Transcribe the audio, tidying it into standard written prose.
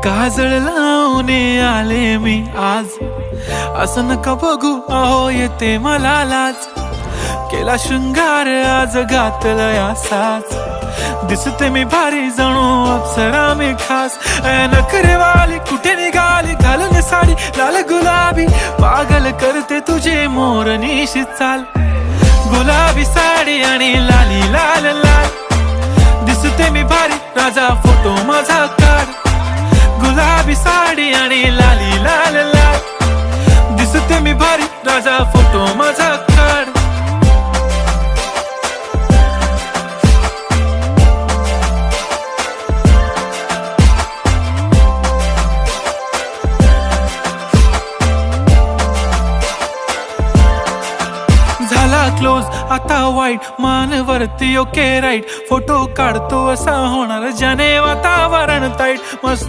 काजळ लावून आले मी आज, असं नका बघू अहो येते मला लाज. केला शृंगार आज घातला साज, दिसते मी भारी जणू अप्सरा मी खास. नखरेवाली कुठे निघाली घालून साडी लाल गुलाबी, पागल करते तुझे मोरनीशी चाल. गुलाबी साडी आणि लाली लाल लाल, दिसते मी भारी राजा फोटो माझा काढ. गुलाबी साडी आणि लाली लाल लाल, दिसते मी भारी राजा फोटो माझा काढ. झाला क्लोज आता वाईट, मान वरती ओके राईट. फोटो काढतो असा होणार ज्याने वातावरण ताईट. मस्त